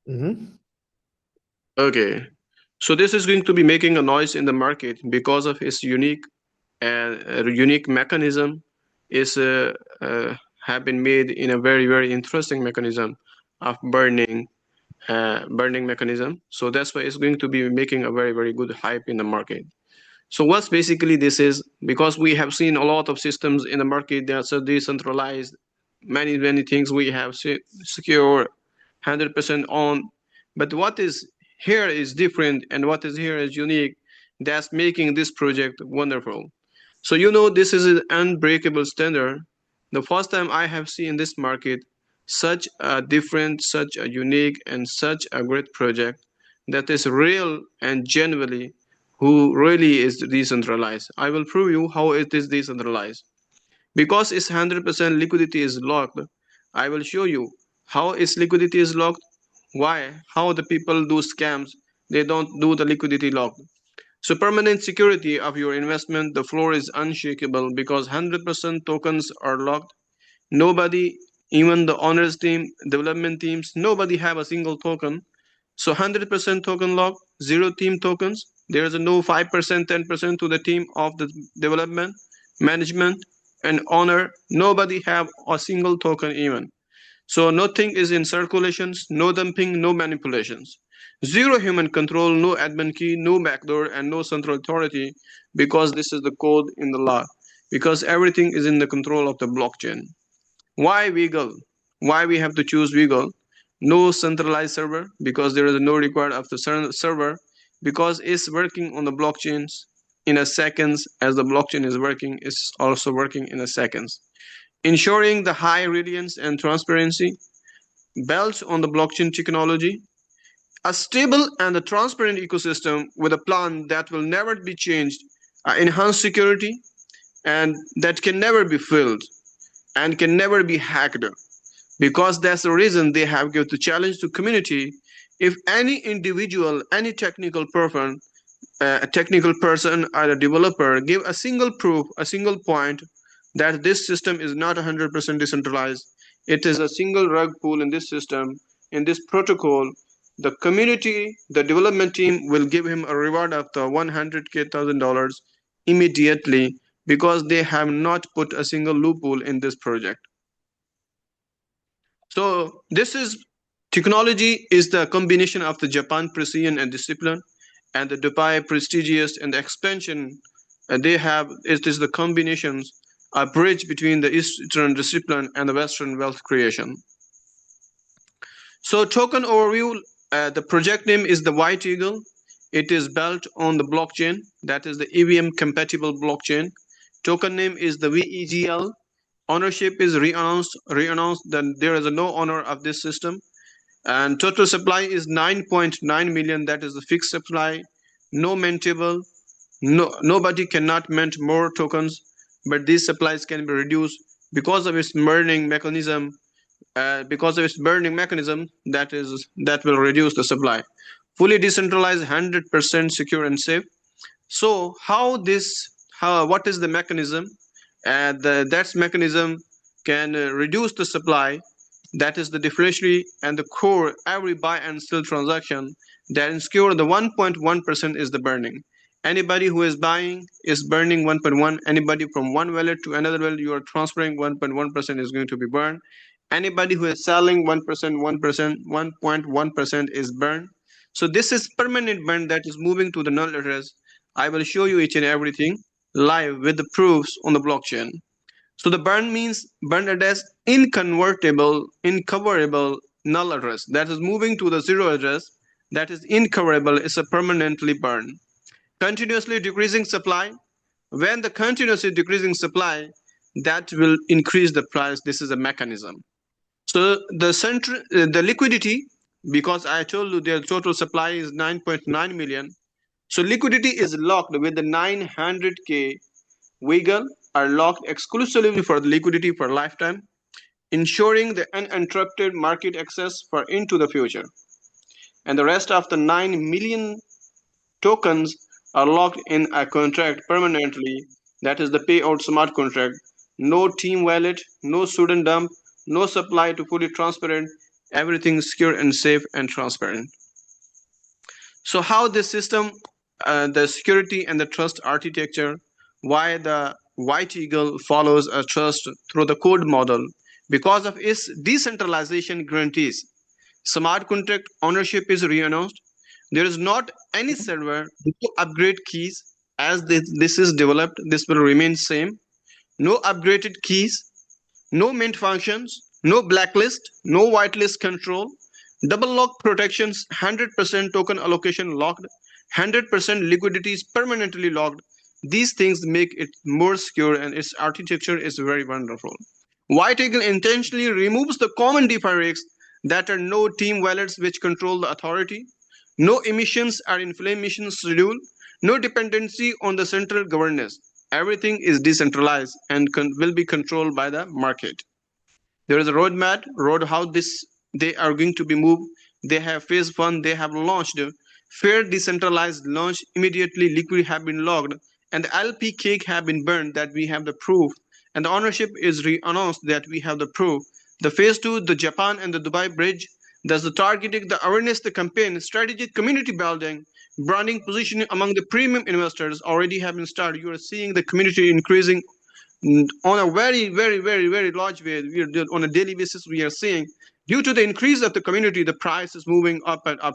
Mm-hmm. Okay. So this is going to be making a noise in the market because of its unique mechanism is have been made in a very interesting mechanism of burning mechanism. So that's why it's going to be making a very good hype in the market. So what's basically this is because we have seen a lot of systems in the market that are decentralized, many things we have secure 100% on, but what is here is different and what is here is unique. That's making this project wonderful. So this is an unbreakable standard. The first time I have seen this market such a different, such a unique, and such a great project that is real and genuinely who really is decentralized. I will prove you how it is decentralized. Because its 100% liquidity is locked, I will show you how its liquidity is locked, why, how the people do scams, they don't do the liquidity lock. So permanent security of your investment, the floor is unshakable because 100% tokens are locked. Nobody, even the honors team, development teams, nobody have a single token. So 100% token lock, zero team tokens. There is no 5%, 10% to the team of the development, management, and honor. Nobody have a single token even. So nothing is in circulations, no dumping, no manipulations. Zero human control, no admin key, no backdoor, and no central authority because this is the code in the law. Because everything is in the control of the blockchain. Why WEGL? Why we have to choose WEGL? No centralized server because there is no required of the server because it's working on the blockchains in a seconds as the blockchain is working. It's also working in a seconds, ensuring the high resilience and transparency built on the blockchain technology, a stable and a transparent ecosystem with a plan that will never be changed, enhanced security, and that can never be filled and can never be hacked. Because that's the reason they have given the challenge to community. If any individual, any technical person or a developer give a single proof, a single point that this system is not 100% decentralized, it is a single rug pull in this system, in this protocol, the community, the development team will give him a reward of the 100,000 dollars immediately because they have not put a single loophole in this project. So this is technology is the combination of the Japan precision and discipline, and the Dubai prestigious and the expansion they have. It is the combinations a bridge between the Eastern discipline and the Western wealth creation. So token overview. The project name is the White Eagle. It is built on the blockchain that is the EVM compatible blockchain. Token name is the WEGL. Ownership is reannounced. Then there is a no owner of this system, and total supply is 9.9 million. That is the fixed supply, no mintable. Nobody cannot mint more tokens, but these supplies can be reduced because of its burning mechanism. That will reduce the supply. Fully decentralized, 100% secure and safe. So how what is the mechanism? That mechanism can reduce the supply. That is the differentially and the core every buy and sell transaction that ensure the 1.1% is the burning. Anybody who is buying is burning 1.1. Anybody from one wallet to another wallet you are transferring 1.1% is going to be burned. Anybody who is selling 1%, 1%, 1.1% is burned. So this is permanent burn that is moving to the null address. I will show you each and everything live with the proofs on the blockchain. So the burn means burn address incoverable null address that is moving to the zero address that is incoverable is a permanently burn. Continuously decreasing supply. When the continuously decreasing supply, that will increase the price. This is a mechanism. So the liquidity, because I told you their total supply is 9.9 million. So liquidity is locked with the 900k WEGL are locked exclusively for the liquidity for lifetime, ensuring the uninterrupted market access for into the future. And the rest of the 9 million tokens are locked in a contract permanently. That is the payout smart contract. No team wallet, no student dump, no supply to fully transparent. everything secure and safe and transparent. So how this system, the security and the trust architecture, why the White Eagle follows a trust through the code model, because of its decentralization guarantees. Smart contract ownership is re-announced. There is not any server to upgrade keys. As this is developed, this will remain same. No upgraded keys, no mint functions, no blacklist, no whitelist control, double lock protections, 100% token allocation locked, 100% liquidity is permanently locked. These things make it more secure and its architecture is very wonderful. White Eagle intentionally removes the common DeFi risks that are no team wallets which control the authority, no emissions or inflammation schedule, no dependency on the central governance. Everything is decentralized and will be controlled by the market. There is a roadmap, road how this they are going to be moved. They have phase one, they have launched fair decentralized launch immediately. Liquid have been logged and the LP cake have been burned that we have the proof, and the ownership is re-announced that we have the proof. The phase two, the Japan and the Dubai bridge, that's the targeting, the awareness, the campaign, strategic community building, branding positioning among the premium investors already have been started. You are seeing the community increasing on a very large way. We are on a daily basis we are seeing due to the increase of the community the price is moving up and up.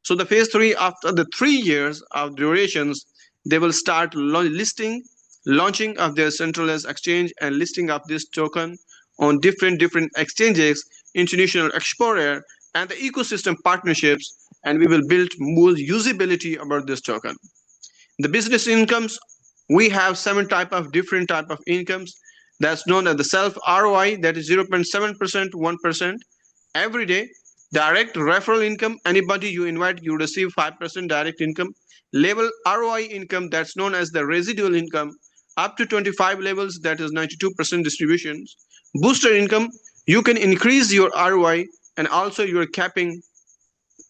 So the phase three, after the 3 years of durations, they will start launching of their centralized exchange and listing of this token on different exchanges, international exporter and the ecosystem partnerships, and we will build more usability about this token. The business incomes, we have seven different type of incomes. That's known as the self ROI, that is 0.7%, 1% every day. Direct referral income, anybody you invite you receive 5% direct income. Level ROI income, that's known as the residual income, up to 25 levels, that is 92% distributions. Booster income, you can increase your ROI and also your capping.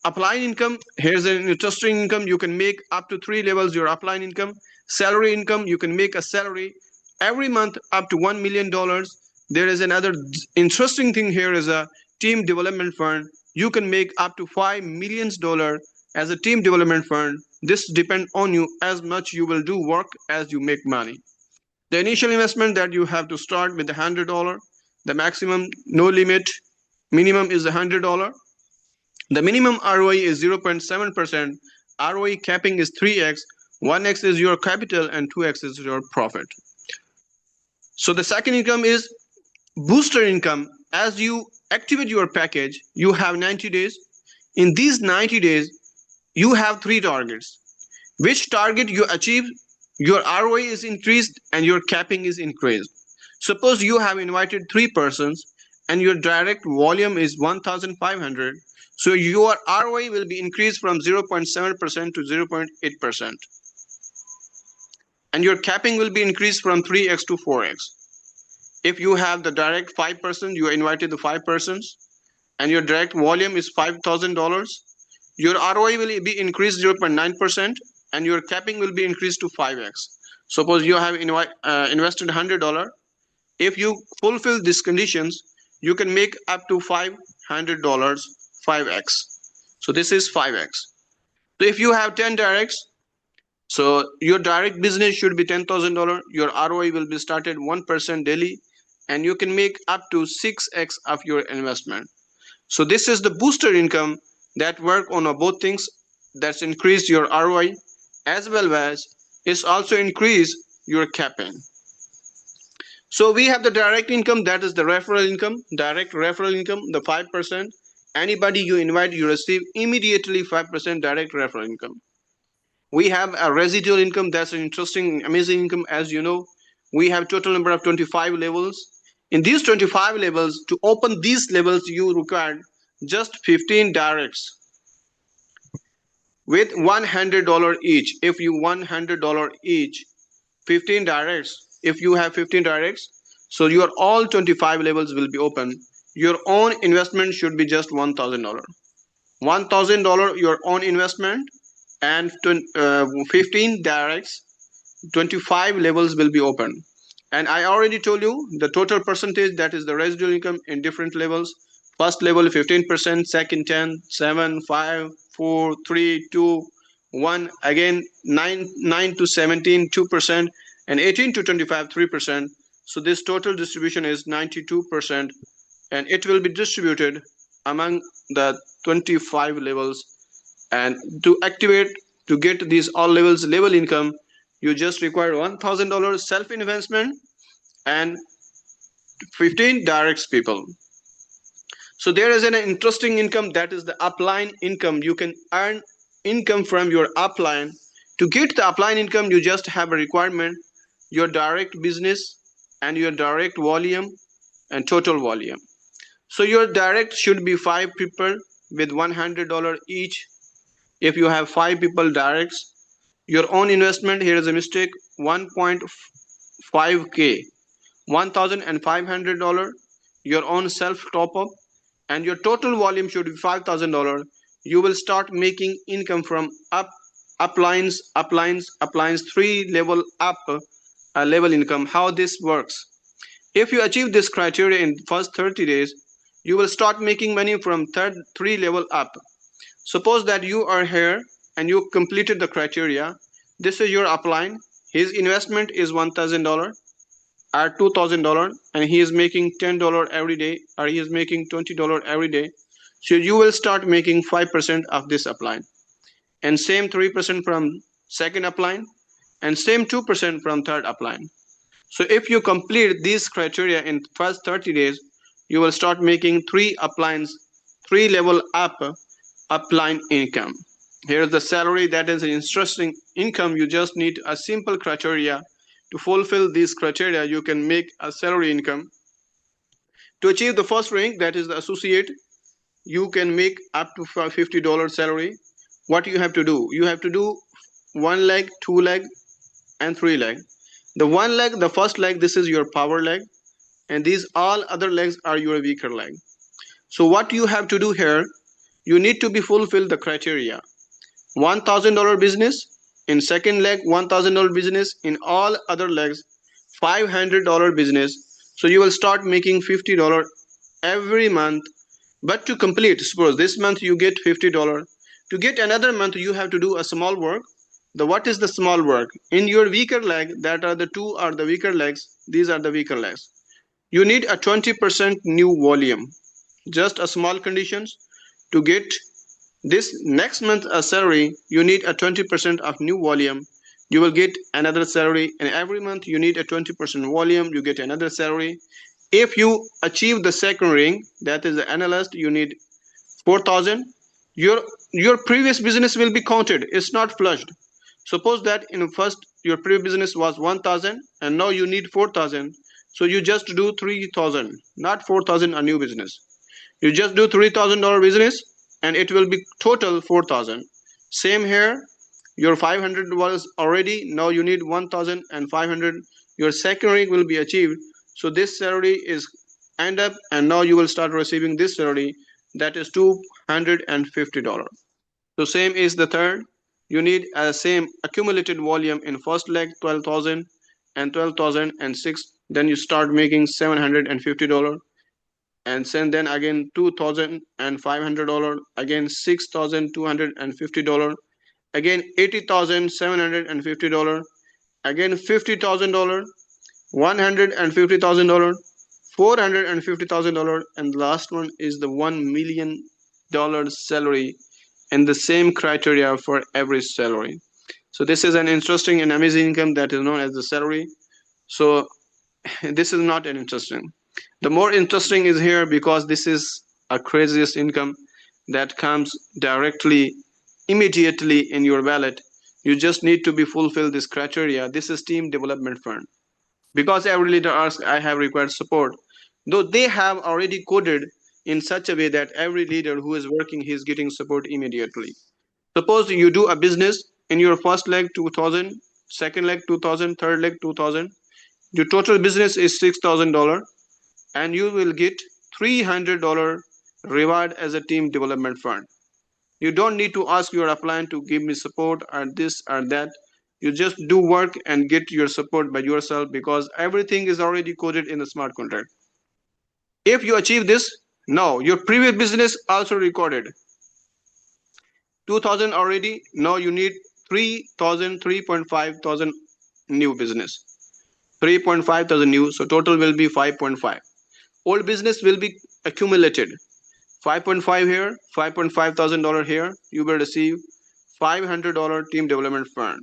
Upline income, here's an interesting income, you can make up to 3 levels your upline income. Salary income, you can make a salary every month up to $1 million. There is another interesting thing here is a team development fund, you can make up to $5 million as a team development fund. This depends on you, as much you will do work as you make money. The initial investment that you have to start with $100, the maximum no limit, minimum is $100. The minimum ROI is 0.7%. ROI capping is 3x. 1x is your capital and 2x is your profit. So the second income is booster income. As you activate your package, you have 90 days. In these 90 days, you have three targets. Which target you achieve, your ROI is increased and your capping is increased. Suppose you have invited 3 persons and your direct volume is 1,500. So your ROI will be increased from 0.7% to 0.8%. And your capping will be increased from 3x to 4x. If you have the direct 5%, you invited the 5 persons, and your direct volume is $5,000, your ROI will be increased 0.9%, and your capping will be increased to 5x. Suppose you have invested $100. If you fulfill these conditions, you can make up to $500, 5x. So this is 5x. So if you have 10 directs, so your direct business should be $10,000. Your ROI will be started 1% daily, and you can make up to 6x of your investment. So this is the booster income that work on both things. That's increased your ROI as well as it's also increased your capping. So we have the direct income, that is the referral income, direct referral income, the 5%. Anybody you invite, you receive immediately 5% direct referral income. We have a residual income, that's an interesting, amazing income. As you know, we have total number of 25 levels. In these 25 levels, to open these levels, you require just 15 directs with $100 each. If you $100 each, 15 directs. If you have 15 directs, so your all 25 levels will be open. Your own investment should be just $1,000. $1,000 your own investment, and 15 directs, 25 levels will be open. And I already told you the total percentage, that is the residual income in different levels. First level 15%, second 10, 7, 5, 4, 3, 2, 1. Again 9 to 17, 2%, and 18 to 25, 3%. So this total distribution is 92%, and it will be distributed among the 25 levels. And to activate, to get these all levels level income, you just require $1,000 self investment and 15 direct people. So there is an interesting income, that is the upline income. You can earn income from your upline. To get the upline income, you just have a requirement: your direct business and your direct volume and total volume. So your direct should be 5 people with $100 each. If you have 5 people directs, your own investment, here is a mistake, 1.5k, $1,500, your own self top up, and your total volume should be $5,000. You will start making income from uplines, 3 level up level income. How this works: if you achieve this criteria in first 30 days, you will start making money from 3 level up. Suppose that you are here and you completed the criteria. This is your upline. His investment is $1,000 or $2,000, and he is making $10 every day, or he is making $20 every day. So you will start making 5% of this upline, and same 3% from second upline, and same 2% from third upline. So if you complete these criteria in first 30 days, you will start making 3 uplines, 3 level up upline income. Here is the salary. That is an interesting income. You just need a simple criteria. To fulfill these criteria, you can make a salary income. To achieve the first rank, that is the associate, you can make up to $50 salary. What you have to do? You have to do 1 leg, 2 leg, and 3 leg. The 1 leg, the first leg, this is your power leg, and these all other legs are your weaker leg. So what you have to do here, you need to be fulfill the criteria. $1,000 business in second leg, $1,000 business in all other legs, $500 business. So you will start making $50 every month. But to complete, suppose this month you get $50. To get another month, you have to do a small work. What is the small work? In your weaker leg, that are the two are the weaker legs. These are the weaker legs. You need a 20% new volume. Just a small conditions. To get this next month a salary, you need a 20% of new volume. You will get another salary, and every month you need a 20% volume, you get another salary. If you achieve the second ring, that is the analyst, you need 4,000. Your previous business will be counted. It's not flushed. Suppose that in first your previous business was 1,000 and now you need 4,000. So you just do 3,000, not 4,000 a new business. You just do $3,000 business and it will be total 4,000. Same here, your 500 was already, now you need 1,500. Your second ring will be achieved. So this salary is end up, and now you will start receiving this salary, that is $250. So same is the third. You need a same accumulated volume in first leg 12,000 and 12,006. Then you start making $750, and then again $2,500, again $6,250, again $80,750, again $50,000, $150,000, $450,000, and the last one is the $1 million salary, and the same criteria for every salary. So this is an interesting and amazing income that is known as the salary. So this is not an interesting. The more interesting is here, because this is a craziest income that comes directly, immediately in your wallet. You just need to be fulfill this criteria. This is team development fund. Because every leader asks, I have required support, though they have already coded in such a way that every leader who is working, he is getting support immediately. Suppose you do a business in your first leg 2,000, second leg 2,000, third leg 2,000. Your total business is $6,000, and you will get $300 reward as a team development fund. You don't need to ask your upline to give me support or this or that. You just do work and get your support by yourself, because everything is already coded in the smart contract. If you achieve this, No, your previous business also recorded 2000 already. Now you need 3000, 3.5 thousand new business. 3.5 thousand new. So total will be 5.5. Old business will be accumulated. 5.5 here, 5.5 thousand dollar here. You will receive $500 team development fund.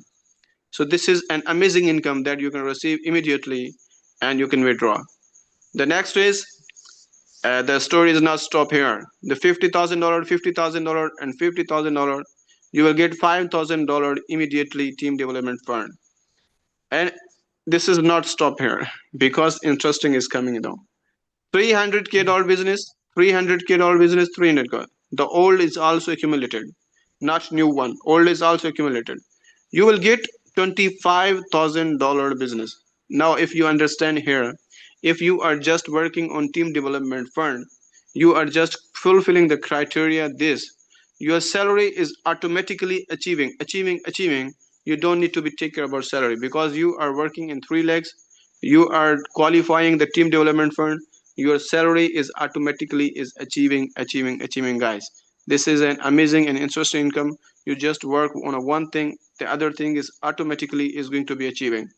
So this is an amazing income that you can receive immediately and you can withdraw. The next is the story is not stop here. The $50,000, $50,000, and $50,000, you will get $5,000 immediately team development fund. And this is not stop here because interesting is coming down. 300K dollar business, 300K dollar business, 300K. The old is also accumulated, not new one. Old is also accumulated. You will get $25,000 business. Now, if you understand here, if you are just working on team development fund, you are just fulfilling the criteria. This your salary is automatically achieving. You don't need to be take care about salary because you are working in three legs. You are qualifying the team development fund. Your salary is automatically is achieving, guys. This is an amazing and interesting income. You just work on a one thing, the other thing is automatically is going to be achieving.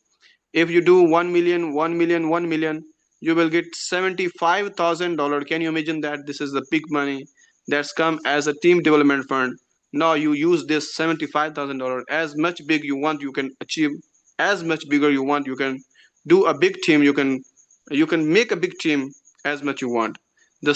If you do 1 million, 1 million, 1 million, you will get $75,000. Can you imagine that? This is the big money that's come as a team development fund. Now you use this $75,000 as much big you want, you can achieve as much bigger you want. You can do a big team. You can make a big team as much you want. The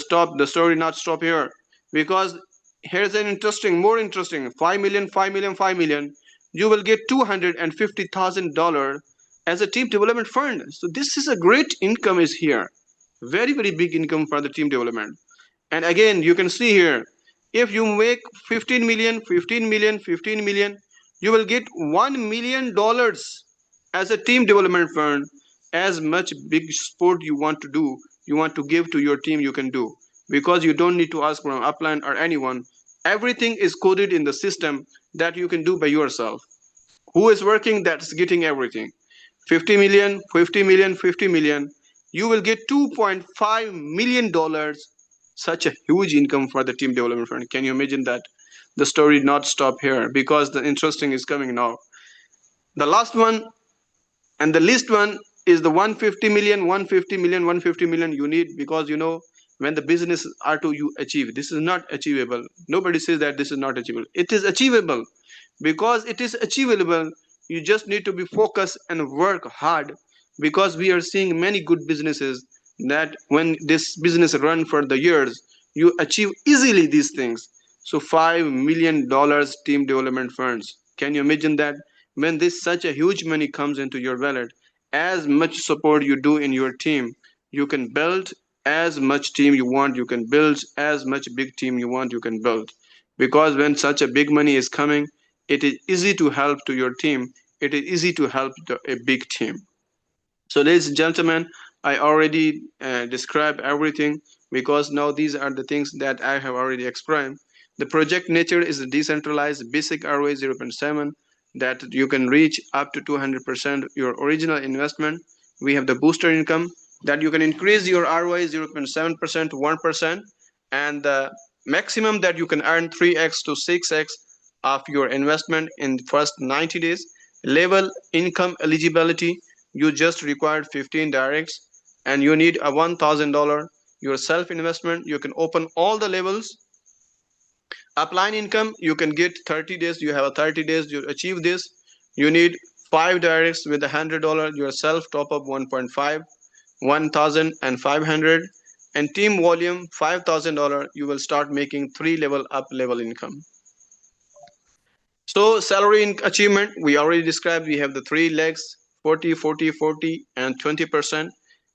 story not stop here because here's an interesting, more interesting. 5 million, 5 million, 5 million. You will get $250,000 as a team development fund. So this is a great income is here. Very, very big income for the team development. And again, you can see here, if you make 15 million, 15 million, 15 million, you will get $1 million as a team development fund. As much big sport you want to do, you want to give to your team, you can do because you don't need to ask from upline or anyone. Everything is coded in the system that you can do by yourself. Who is working, that's getting everything. 50 million, 50 million, 50 million, you will get $2.5 million. Such a huge income for the team development fund. Can you imagine that? The story not stop here because the interesting is coming now. The last one and the least one is the 150 million, 150 million, 150 million you need because when the business are to you achieve, this is not achievable. Nobody says that this is not achievable. It is achievable because it is achievable. You just need to be focused and work hard because we are seeing many good businesses that when this business run for the years, you achieve easily these things. So $5 million team development funds. Can you imagine that? When this such a huge money comes into your wallet, as much support you do in your team, you can build as much team you want, you can build as much big team you want, you can build. Because when such a big money is coming, it is easy to help to your team. It is easy to help a big team. So, ladies and gentlemen, I already described everything because now these are the things that I have already explained. The project nature is a decentralized basic ROA 0.7 that you can reach up to 200% your original investment. We have the booster income that you can increase your ROA 0.7% to 1%, and the maximum that you can earn 3x to 6x of your investment in the first 90 days. Level income eligibility, you just required 15 directs and you need a $1,000 your self investment. You can open all the levels. Upline income, you can get 30 days. You have a 30 days, you achieve this. You need 5 directs with $100 your self top up 1.5, 1,500, and team volume $5,000. You will start making 3 level up level income. So salary achievement, we already described. We have the three legs, 40, 40, 40, and 20%.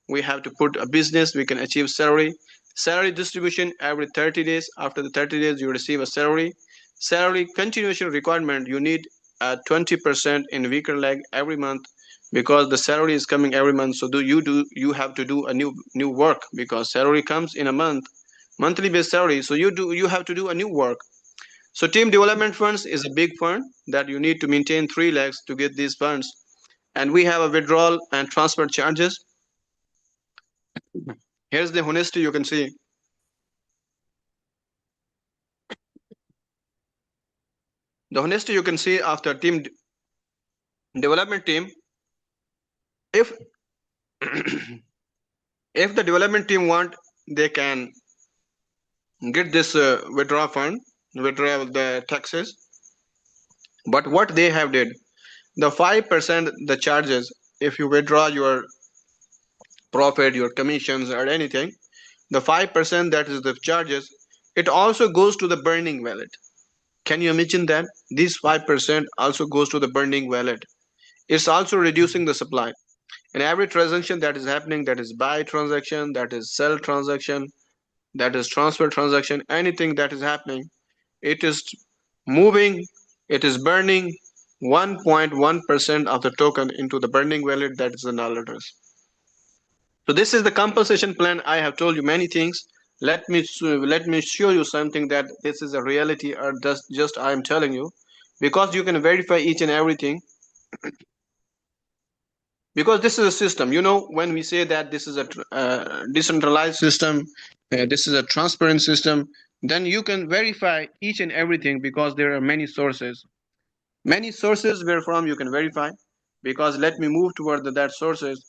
We have to put a business, we can achieve salary. Salary distribution every 30 days. After the 30 days, you receive a salary. Salary continuation requirement, you need 20% in weaker leg every month because the salary is coming every month. So you have to do a new work because salary comes in a monthly based salary. So you have to do a new work. So team development funds is a big fund that you need to maintain 3 lakhs to get these funds. And we have a withdrawal and transfer charges. Here's the honesty you can see. The honesty you can see after development team, if if the development team want, they can get this withdraw fund, withdraw the taxes. But what they have did, the 5% the charges, if you withdraw your profit, your commissions or anything, the 5% that is the charges, it also goes to the burning wallet. Can you imagine that? This 5% also goes to the burning wallet. It's also reducing the supply. And every transaction that is happening, that is buy transaction, that is sell transaction, that is transfer transaction, anything that is happening, it is moving, it is burning 1.1% of the token into the burning wallet, that is the null address. So this is the compensation plan. I have told you many things. Let me show you something that this is a reality or just I am telling you, because you can verify each and everything, because this is a system. When we say that this is a decentralized system, this is a transparent system, then you can verify each and everything, because there are many sources where from you can verify. Because let me move toward that sources.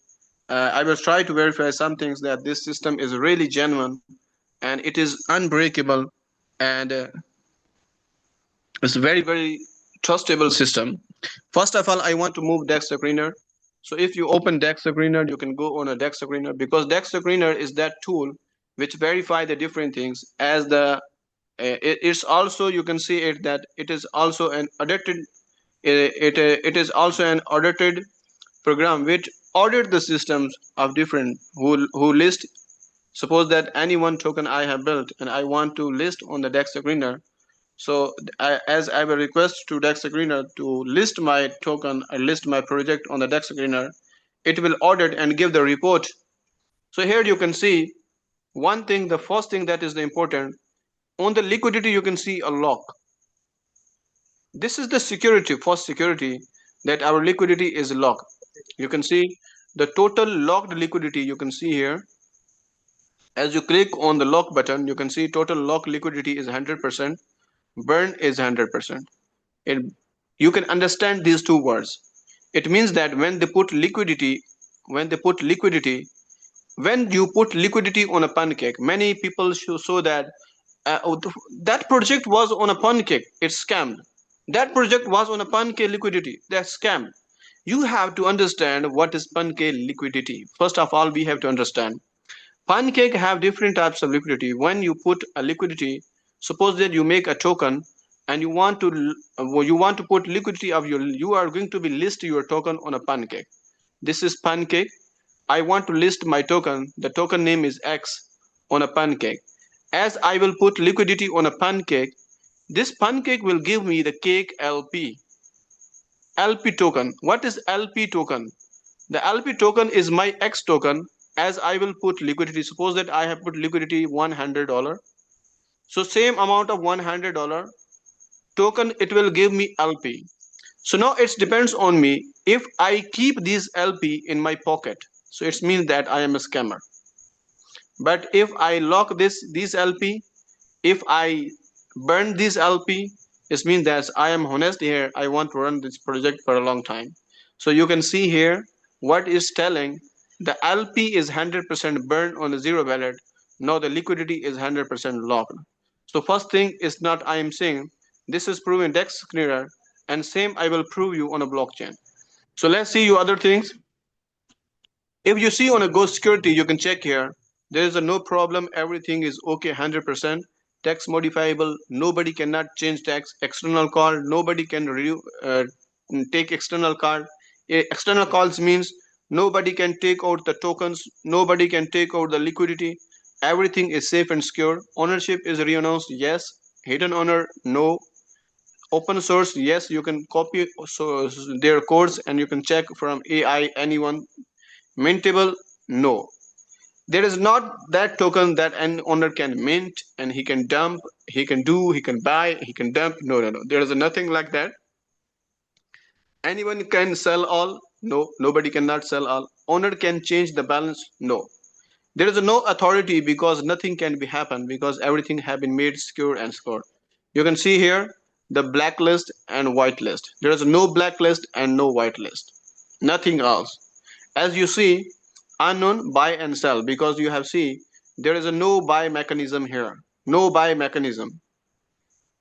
I will try to verify some things that this system is really genuine and it is unbreakable, and it's a very very trustable system. First of all, I want to move dex screener. So if you open dex screener, you can go on a dex screener, because dex screener is that tool which verify the different things. As the it's also, you can see it, that it is also an audited, it is also an audited program which audit the systems of different who list. Suppose that any one token I have built and I want to list on the dex screener. So as I will request to dex screener to list my token or list my project on the dex screener, it will audit and give the report. So here you can see one thing, the first thing that is the important. On the liquidity you can see a lock. This is the security, first security, that our liquidity is locked. You can see the total locked liquidity, you can see here. As you click on the lock button, you can see total lock liquidity is 100%, burn is 100%. It, you can understand these two words. It means that when they put liquidity, when you put liquidity on a pancake, many people show that oh, that project was on a pancake, it's scammed. That project was on a pancake liquidity, that's scammed. You have to understand what is pancake liquidity. First of all, we have to understand pancake have different types of liquidity. When you put a liquidity, suppose that you make a token and you want to put liquidity of you are going to be list your token on a pancake. This is pancake. I want to list my token. The token name is X on a pancake. As I will put liquidity on a pancake, this pancake will give me the cake LP. LP token. What is LP token? The LP token is my X token. As I will put liquidity, suppose that I have put liquidity $100. So same amount of $100 token, it will give me LP. So now it depends on me. If I keep this LP in my pocket, so it means that I am a scammer. But if I lock this LP, if I burn this LP, it means that I am honest here. I want to run this project for a long time. So you can see here what is telling, the LP is 100% burned on the zero wallet. Now the liquidity is 100% locked. So first thing is not I am saying, this is proven Dex clearer, and same I will prove you on a blockchain. So let's see you other things. If you see on a Ghost Security, you can check here. There is a no problem. Everything is okay, 100%. Text modifiable. Nobody cannot change text. External call. Nobody can take external call. External calls means nobody can take out the tokens. Nobody can take out the liquidity. Everything is safe and secure. Ownership is renounced. Yes. Hidden owner. No. Open source. Yes. You can copy their codes and you can check from AI anyone. Mintable. No, there is not that token that an owner can mint and he can dump, he can do, he can buy, he can dump. No, no, no, there is nothing like that. Anyone can sell all? No, nobody cannot sell all. Owner can change the balance? No, there is no authority, because nothing can be happen, because everything have been made secure and scored. You can see here the blacklist and whitelist. There is no blacklist and no whitelist. Nothing else. As you see, unknown buy and sell, because you have see there is a no buy mechanism here. No buy mechanism.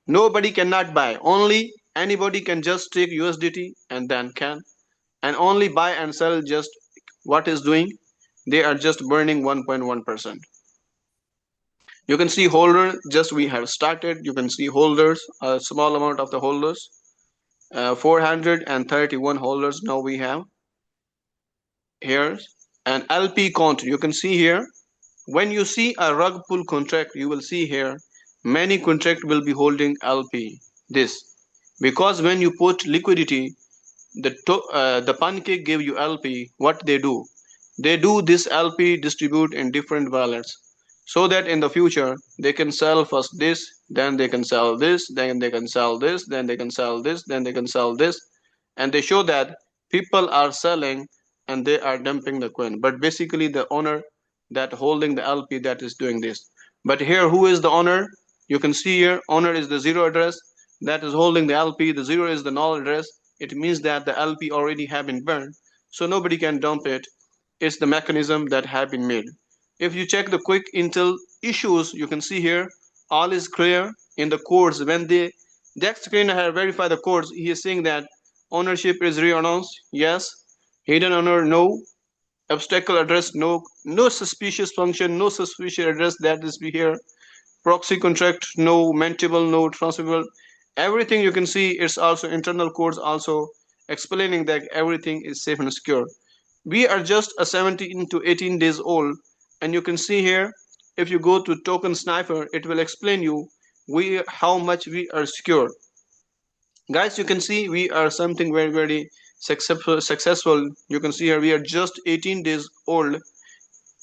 Nobody cannot buy. Only anybody can just take USDT and then can. And only buy and sell just what is doing? They are just burning 1.1%. You can see holder, just we have started. You can see holders, a small amount of the holders. 431 holders now we have here. And LP count, you can see here. When you see a rug pull contract, you will see here many contract will be holding LP. This because when you put liquidity, the pancake give you LP. What they do this LP distribute in different wallets, so that in the future they can sell first this, then they can sell this, then they can sell this, then they can sell this, then they can sell this, and they show that people are selling and they are dumping the coin. But basically the owner that holding the LP that is doing this. But here who is the owner? You can see here owner is the zero address that is holding the LP. The zero is the null address. It means that the LP already have been burned, so nobody can dump it. It's the mechanism that have been made. If you check the quick intel issues, you can see here all is clear in the codes. When the screen have verified the codes, he is saying that ownership is re-announced. Yes. Hidden owner, no. Obstacle address, no. No suspicious function, no suspicious address that is here. Proxy contract, no. Mentable, no. Transferable. Everything you can see is also internal codes also explaining that everything is safe and secure. We are just a 17 to 18 days old, and you can see here if you go to token sniper, it will explain you we how much we are secure. Guys, you can see we are something very successful. You can see here we are just 18 days old.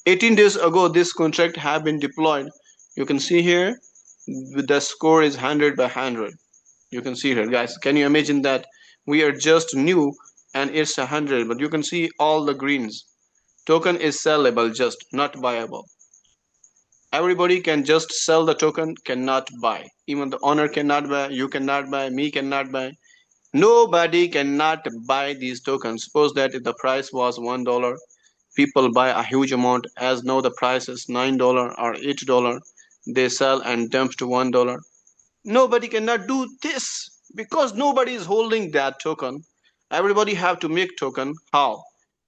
18 days ago this contract have been deployed. You can see here the score is 100 by 100. You can see here, guys, can you imagine that we are just new and it's 100, but you can see all the greens. Token is sellable, just not buyable. Everybody can just sell the token, cannot buy. Even the owner cannot buy, you cannot buy, me cannot buy. Nobody cannot buy these tokens. Suppose that if the price was $1, people buy a huge amount. As now the price is $9 or $8, they sell and dump to $1. Nobody cannot do this because nobody is holding that token. Everybody have to make token. How?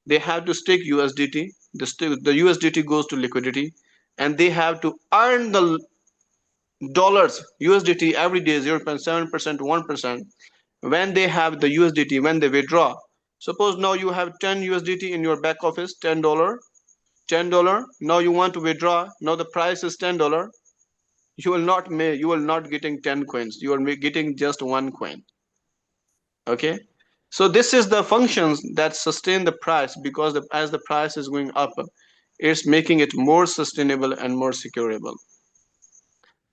They have to stake USDT. The USDT goes to liquidity, and they have to earn the dollars USDT every day 0.7%, 1%. When they have the USDT, when they withdraw, suppose now you have 10 USDT in your back office, $10, $10. Now you want to withdraw. Now the price is $10. You will not getting 10 coins. You are getting just one coin. Okay. So this is the functions that sustain the price, because as the price is going up, it's making it more sustainable and more secureable.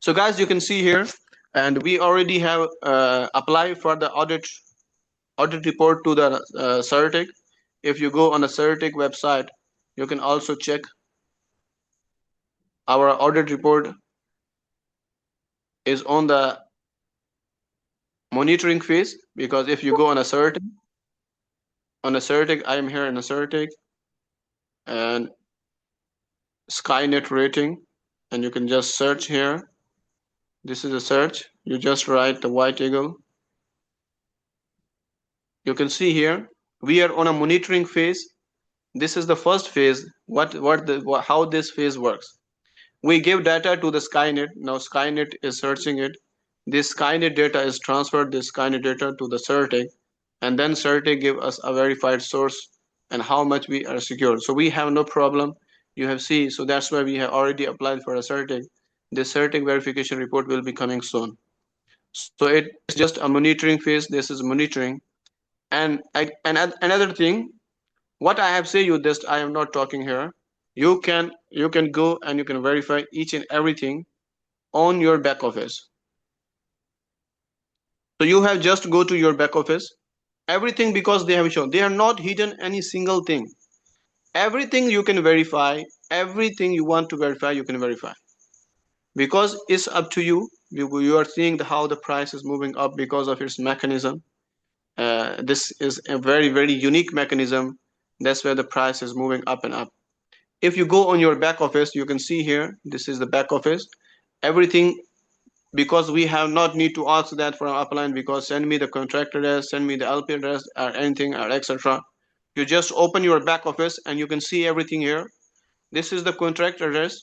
So guys, you can see here, and we already have applied for the audit report to the Certic. If you go on the Certic website, you can also check our audit report is on the monitoring phase, because if you go on a Certic, I am here in a Certic and Skynet rating, and you can just search here. This is a search. You just write the WEGL. You can see here we are on a monitoring phase. This is the first phase. How this phase works. We give data to the Skynet. Now Skynet is searching it. This Skynet data is transferred. This Skynet data to the Certic, and then Certic give us a verified source and how much we are secure. So we have no problem. You have seen. So that's why we have already applied for a Certic. This Certic verification report will be coming soon. So it's just a monitoring phase. This is monitoring. And another thing, what I have said you this, I am not talking here. You can go and you can verify each and everything on your back office. So you have just go to your back office. Everything, because they have shown they are not hidden any single thing. Everything you can verify. Everything you want to verify, you can verify. because it's up to you. You are seeing how the price is moving up because of its mechanism. This is a very, very unique mechanism. That's where the price is moving up and up. If you go on your back office, you can see here, this is the back office. Everything, because we have not need to ask that from upline, because send me the contract address, send me the LP address or anything or etc. You just open your back office and you can see everything here. This is the contract address.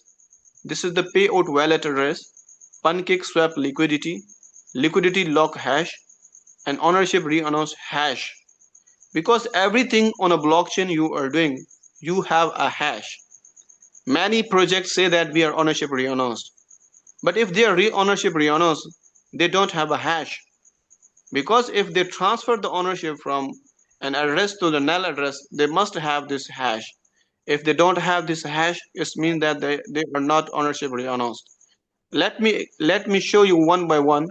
This is the payout wallet address, pancake swap liquidity, liquidity lock hash, and ownership re-announce hash. Because everything on a blockchain you are doing, you have a hash. Many projects say that we are ownership re-announced, but if they are ownership re-announced, they don't have a hash. Because if they transfer the ownership from an address to the null address, they must have this hash. If they don't have this hash, it means that they are not ownership re-announced. Let me show you one by one.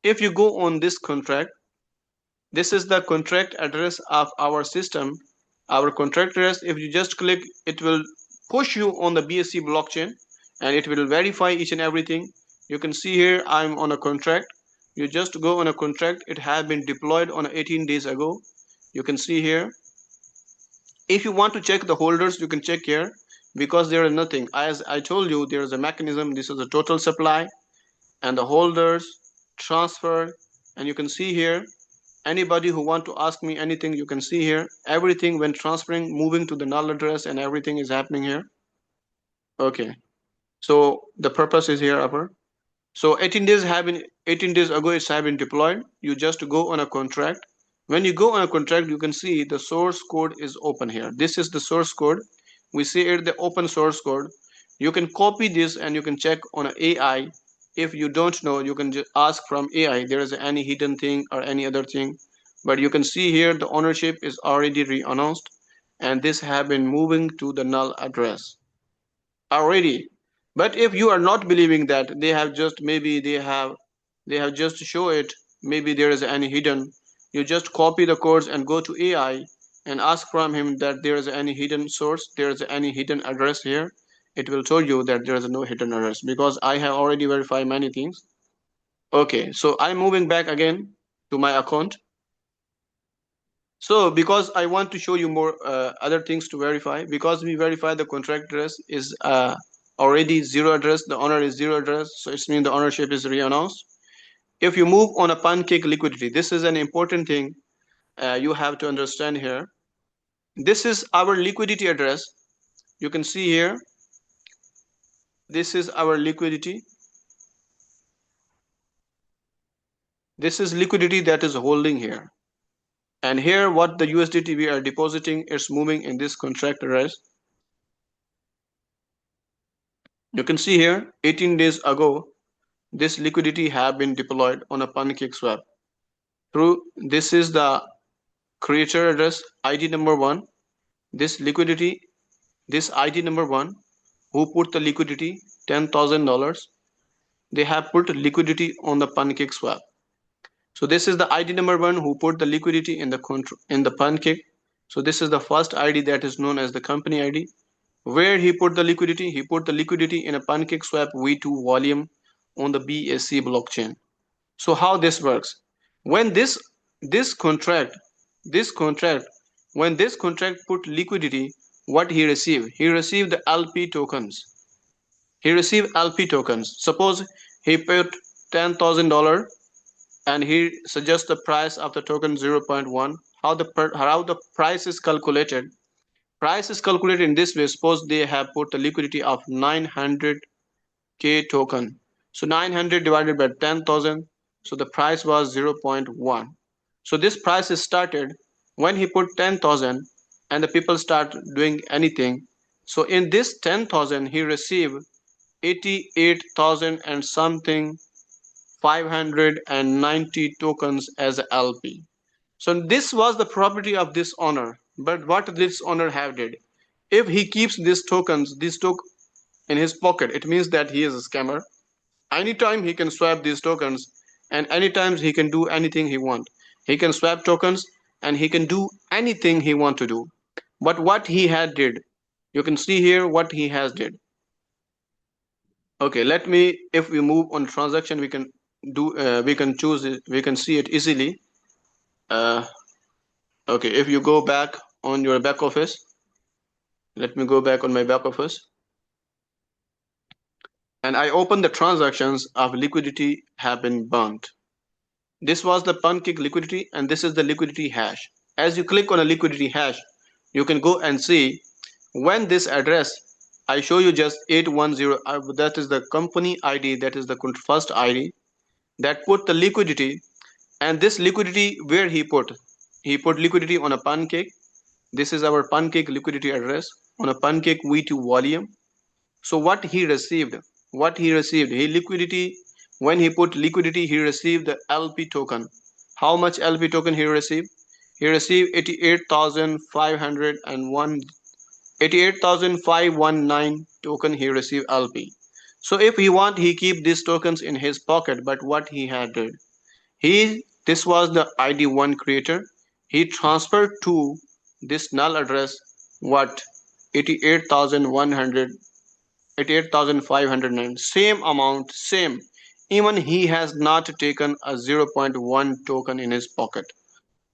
If you go on this contract, this is the contract address of our system. Our contract address, if you just click, it will push you on the BSC blockchain and it will verify each and everything. You can see here I'm on a contract. You just go on a contract. It has been deployed on 18 days ago. You can see here. If you want to check the holders, you can check here, because there is nothing. As I told you, there is a mechanism. This is the total supply and the holders, transfer, and you can see here anybody who want to ask me anything, you can see here everything when transferring, moving to the null address, and everything is happening here. Okay, so the purpose is here upper. So 18 days ago it's have been deployed. You just go on a contract. When you go on a contract, you can see the source code is open here. This is the source code. We see it the open source code. You can copy this and you can check on AI. If you don't know, you can just ask from AI there is any hidden thing or any other thing. But you can see here the ownership is already re-announced, and this have been moving to the null address already. But if you are not believing that they have just, maybe they have just show it, maybe there is any hidden, you just copy the codes and go to AI and ask from him that there is any hidden source, there is any hidden address here. It will tell you that there is no hidden address, because I have already verified many things. Okay, so I'm moving back again to my account. So because I want to show you more other things to verify, because we verify the contract address is already zero address, the owner is zero address, so it means the ownership is re-announced. If you move on a pancake liquidity, this is an important thing you have to understand here. This is our liquidity address. You can see here, this is our liquidity. This is liquidity that is holding here. And here what the USDT we are depositing is moving in this contract address. You can see here 18 days ago this liquidity have been deployed on a pancake swap. Through this is the creator address ID number 1. This liquidity, this ID number 1 who put the liquidity $10,000, they have put liquidity on the pancake swap. So this is the ID number 1 who put the liquidity in the pancake. So this is the first ID that is known as the company ID. Where he put the liquidity? He put the liquidity in a pancake swap V2 volume on the BSC blockchain. So how this works? When this contract when this contract put liquidity, what he received? He received the LP tokens. He received LP tokens. Suppose he put $10,000 and he suggests the price of the token 0.1. How the price is calculated? Price is calculated in this way. Suppose they have put the liquidity of 900k token. So 900 divided by 10,000. So the price was 0.1. So this price is started when he put 10,000 and the people start doing anything. So in this 10,000 he received 88,000 and something 590 tokens as a LP. So this was the property of this owner. But what this owner have did? If he keeps these tokens, in his pocket, it means that he is a scammer. Anytime he can swap these tokens, and anytime he can do anything he want. He can swap tokens and he can do anything he want to do. But what he had did, you can see here what he has did. Okay, let me, if we move on transaction, we can we can choose it, we can see it easily. Uh, okay, if you go back on your back office, let me go back on my back office, and I open the transactions of liquidity have been burnt. This was the pancake liquidity, and this is the liquidity hash. As you click on a liquidity hash, you can go and see when this address, I show you just 810, that is the company ID, that is the first ID that put the liquidity. And this liquidity, where he put liquidity on a pancake. This is our pancake liquidity address on a pancake v2 volume. So what he received, he liquidity, when he put liquidity, he received the LP token. How much LP token he received? He received 88,519 token he received LP. So if he want, he keep these tokens in his pocket, but what he had did, this was the ID1 creator. He transferred to this null address what 88,100 88,509, same amount, same. Even he has not taken a zero point 0.1 token in his pocket.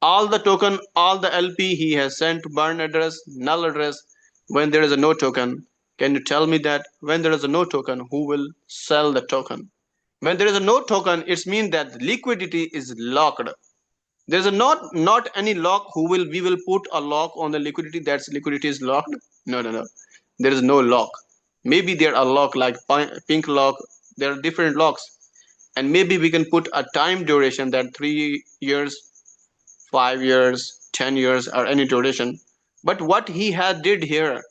All the token, all the LP he has sent to burn address, null address, when there is a no token. Can you tell me that when there is a no token, who will sell the token? When there is a no token, it means that liquidity is locked. There's a not any lock who will we will put a lock on the liquidity, that's liquidity is locked. No. There is no lock. Maybe there are lock like pink lock. There are different locks, and maybe we can put a time duration that 3 years, 5 years, 10 years, or any duration. But what he had did here,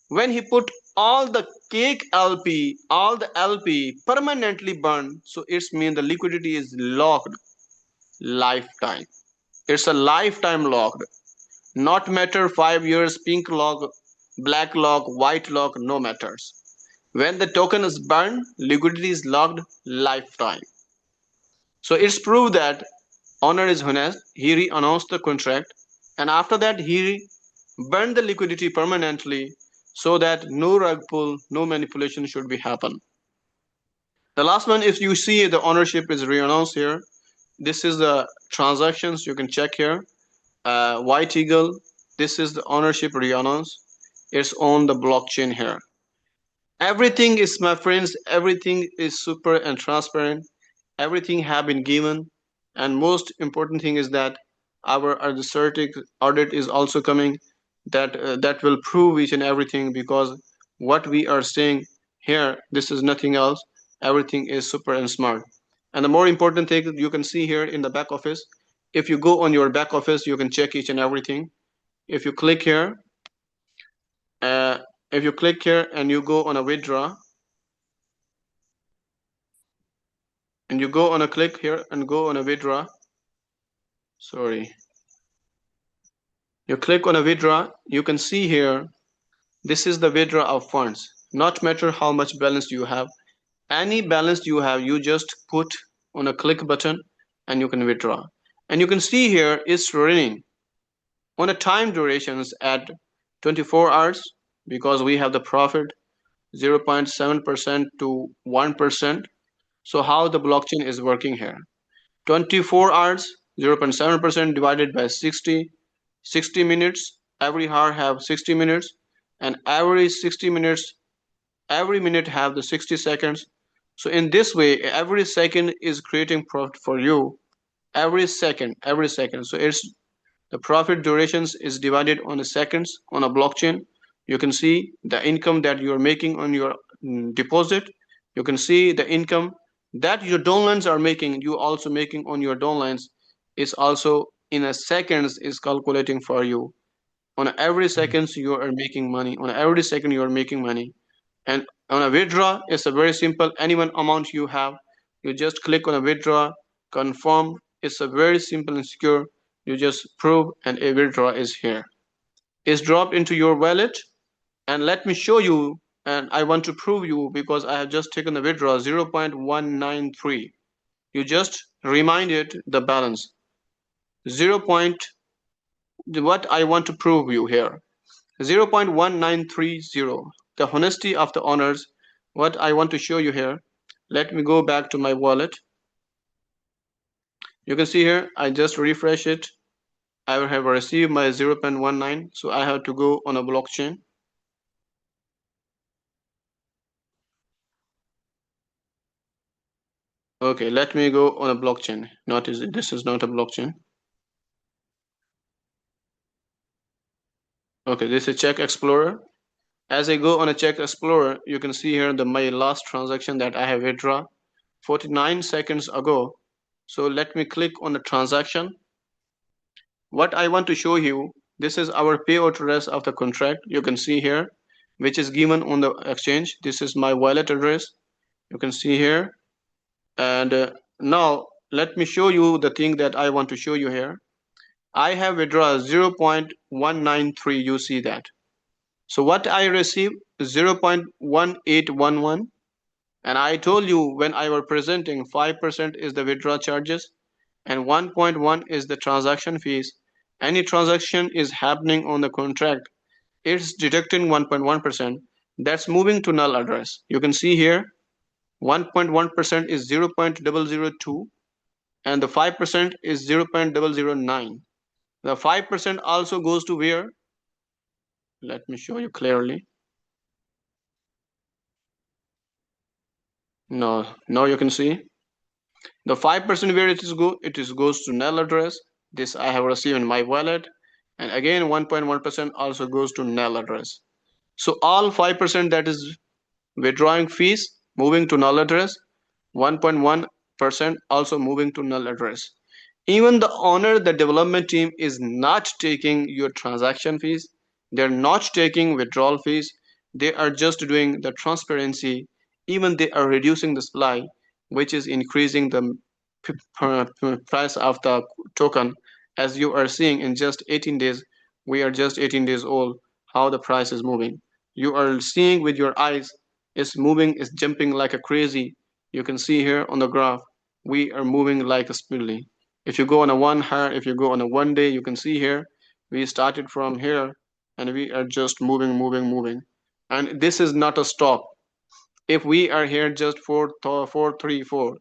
when he put all the cake LP, all the LP permanently burned, so it's mean the liquidity is locked lifetime. It's a lifetime locked. Not matter 5 years, pink lock, black lock, white lock, no matters. When the token is burned, liquidity is locked lifetime. So it's proved that owner is honest. He re-announced the contract, and after that he burned the liquidity permanently, so that no rug pull, no manipulation should be happen. The last one, if you see the ownership is re-announced here, this is the transactions you can check here. WEGL, this is the ownership re-announce. It's on the blockchain here. Everything is, my friends, everything is super and transparent. Everything have been given, and most important thing is that our assertic audit is also coming, that will prove each and everything, because what we are saying here, this is nothing else. Everything is super and smart. And the more important thing you can see here in the back office, if you go on your back office, you can check each and everything. If you click here, uh, if you click here and you go on a withdraw, and you go on a click here and go on a withdraw, sorry, you click on a withdraw, you can see here, this is the withdraw of funds. Not matter how much balance you have, any balance you have, you just put on a click button and you can withdraw. And you can see here it's running on a time durations at 24 hours, because we have the profit 0.7% to 1%. So how the blockchain is working here, 24 hours, 0.7% divided by 60 minutes. Every hour have 60 minutes, and every 60 minutes, every minute have the 60 seconds. So in this way, every second is creating profit for you. Every second. So it's the profit durations is divided on the seconds on a blockchain. You can see the income that you are making on your deposit. You can see the income that your downlines are making, you also making on your downlines, is also in a seconds is calculating for you. On every seconds you are making money. On every second you are making money. And on a withdraw, it's a very simple. Any one amount you have, you just click on a withdraw, confirm. It's a very simple and secure. You just prove, and a withdraw is here. It's dropped into your wallet. And let me show you, and I want to prove you, because I have just taken the withdraw 0.193. You just remind it the balance 0. What I want to prove you here, 0.1930, the honesty of the owners. what I want to show you here, let me go back to my wallet. You can see here, I just refresh it. I will have received my 0.19, so I have to go on a blockchain. Okay, let me go on a blockchain. Notice this is not a blockchain. Okay, this is Check Explorer. As I go on a Check Explorer, you can see here my last transaction that I have withdrawn 49 seconds ago. So let me click on the transaction. What I want to show you, this is our payout address of the contract. You can see here, which is given on the exchange. This is my wallet address. You can see here. And now let me show you the thing that I want to show you here. I have withdrawn 0.193. You see that. So what I received 0.1811, and I told you when I was presenting 5% is the withdrawal charges and 1.1 is the transaction fees. Any transaction is happening on the contract, it's deducting 1.1%. That's moving to null address. You can see here 1.1% is 0.002 and the 5% is 0.009. The 5% also goes to where? Let me show you clearly. Now you can see the 5% where it is goes to null address. This I have received in my wallet, and again 1.1% also goes to null address. So all 5% that is withdrawing fees moving to null address, 1.1% also moving to null address. Even the owner, the development team is not taking your transaction fees. They're not taking withdrawal fees. They are just doing the transparency. Even they are reducing the supply, which is increasing the price of the token. As you are seeing in just 18 days, we are just 18 days old, how the price is moving. You are seeing with your eyes, it's moving, it's jumping like a crazy. You can see here on the graph, we are moving like a speedily. If you go on a if you go on a 1 day, you can see here, we started from here and we are just moving, moving, moving. And this is not a stop. If we are here just for 434,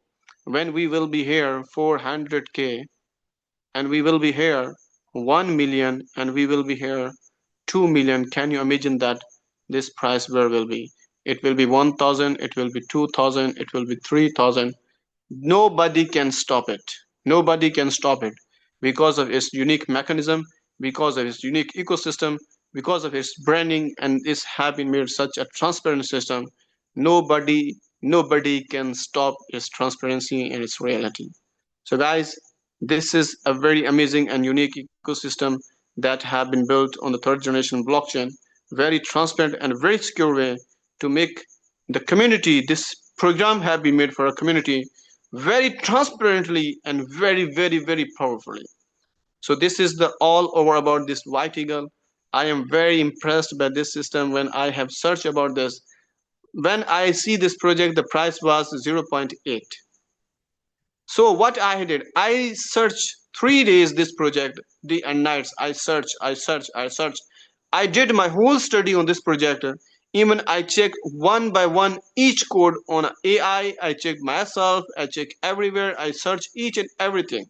when we will be here 400K, and we will be here 1 million, and we will be here 2 million, can you imagine that this price where will be? It will be 1000, it will be 2000, it will be 3000. Nobody can stop it. Nobody can stop it because of its unique mechanism, because of its unique ecosystem, because of its branding, and its having made such a transparent system. Nobody can stop its transparency and its reality. So guys, this is a very amazing and unique ecosystem that have been built on the third generation blockchain, very transparent and very secure way to make the community, this program have been made for a community very transparently and very powerfully. So this is the all over about this white eagle. I am very impressed by this system. When I have searched about this, when I see this project, the price was 0.8. So what I did, I searched 3 days this project, day and nights. I searched. I did my whole study on this project. Even I checked one by one each code on AI. I checked myself. I checked everywhere. I searched each and everything.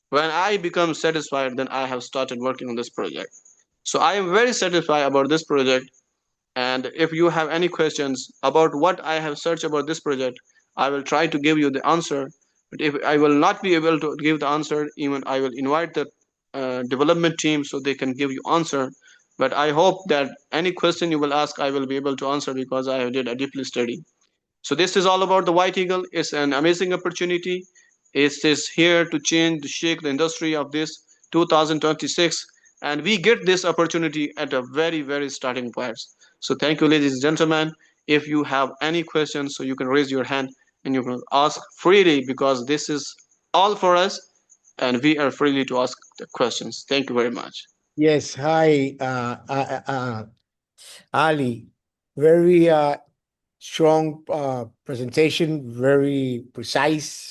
When I become satisfied, then I have started working on this project. So I am very satisfied about this project. And if you have any questions about what I have searched about this project, I will try to give you the answer. But if I will not be able to give the answer, even I will invite the development team so they can give you answer. But I hope that any question you will ask, I will be able to answer because I did a deeply study. So this is all about the White Eagle. It's an amazing opportunity. It is here to change, to shake the industry of this 2026, and we get this opportunity at a very starting point. So thank you, ladies and gentlemen. If you have any questions, so you can raise your hand and you can ask freely because this is all for us, and we are freely to ask the questions. Thank you very much. Yes, hi, Ali. Very strong presentation, very precise.